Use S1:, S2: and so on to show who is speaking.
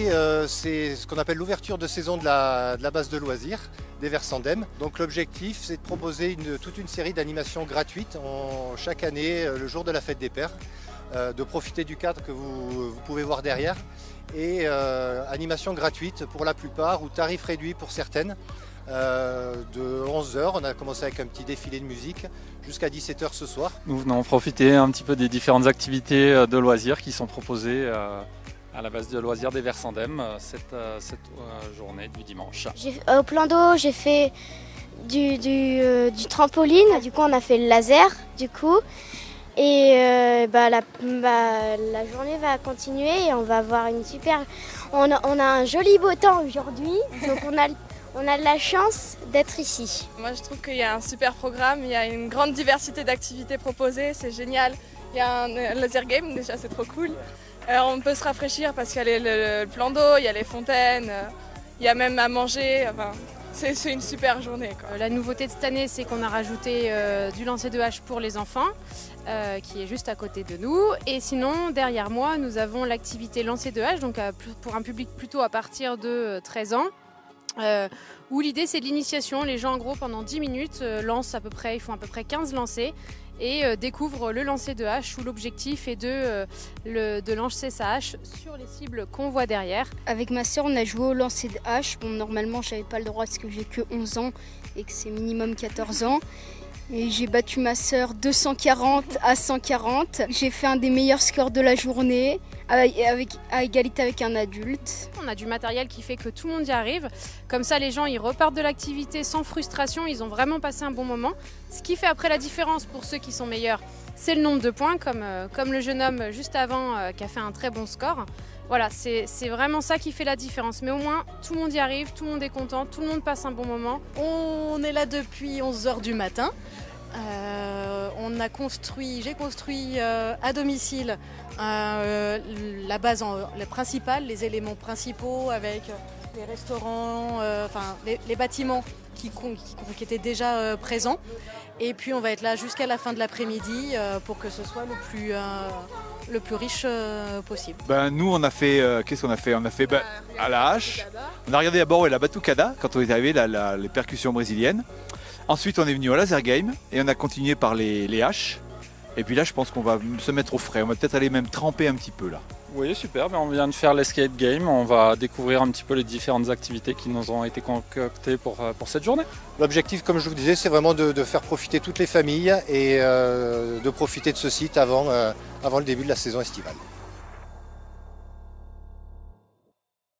S1: Aujourd'hui, c'est ce qu'on appelle l'ouverture de saison de la base de loisirs des Versandem. Donc l'objectif, c'est de proposer toute une série d'animations gratuites chaque année, le jour de la fête des pères, de profiter du cadre que vous pouvez voir derrière, et animations gratuites pour la plupart ou tarifs réduits pour certaines. De 11h, on a commencé avec un petit défilé de musique jusqu'à 17h ce soir.
S2: Nous venons profiter un petit peu des différentes activités de loisirs qui sont proposées à la base de loisirs des Versandem cette journée du dimanche.
S3: Au plan d'eau, j'ai fait du trampoline. Du coup, on a fait le laser. Et la journée va continuer et on va avoir une super... On a un joli beau temps aujourd'hui, donc on a de la chance d'être ici.
S4: Moi, je trouve qu'il y a un super programme, il y a une grande diversité d'activités proposées, c'est génial. Il y a un laser game, déjà c'est trop cool. On peut se rafraîchir parce qu'il y a le plan d'eau, il y a les fontaines, il y a même à manger. Enfin, c'est une super journée, quoi.
S5: La nouveauté de cette année, c'est qu'on a rajouté du lancer de hache pour les enfants, qui est juste à côté de nous. Et sinon, derrière moi, nous avons l'activité lancer de hache, donc pour un public plutôt à partir de 13 ans. Où l'idée c'est de l'initiation, les gens en gros pendant 10 minutes ils font à peu près 15 lancers et découvrent le lancer de hache où l'objectif est de lancer sa hache sur les cibles qu'on voit derrière.
S6: Avec ma soeur on a joué au lancer de hache, normalement j'avais pas le droit parce que j'ai que 11 ans et que c'est minimum 14 ans. Et j'ai battu ma sœur 240 à 140. J'ai fait un des meilleurs scores de la journée, à égalité avec un adulte.
S5: On a du matériel qui fait que tout le monde y arrive. Comme ça, les gens ils repartent de l'activité sans frustration. Ils ont vraiment passé un bon moment. Ce qui fait après la différence pour ceux qui sont meilleurs, c'est le nombre de points, comme le jeune homme juste avant qui a fait un très bon score. Voilà, c'est vraiment ça qui fait la différence. Mais au moins, tout le monde y arrive, tout le monde est content, tout le monde passe un bon moment.
S7: On est là depuis 11h du matin. J'ai construit à domicile la base principale, les éléments principaux avec les restaurants, les bâtiments qui étaient déjà présents. Et puis on va être là jusqu'à la fin de l'après-midi pour que ce soit le plus riche possible.
S8: Nous on a fait, qu'est-ce qu'on a fait? On a fait à la hache, on a regardé d'abord la batucada quand on est arrivé, les percussions brésiliennes. Ensuite on est venu au laser game et on a continué par les haches. Et puis là je pense qu'on va se mettre au frais, on va peut-être aller même tremper un petit peu là.
S2: Oui, super, on vient de faire l'escape game, on va découvrir un petit peu les différentes activités qui nous ont été concoctées pour cette journée.
S1: L'objectif, comme je vous disais, c'est vraiment de faire profiter toutes les familles et de profiter de ce site avant le début de la saison estivale.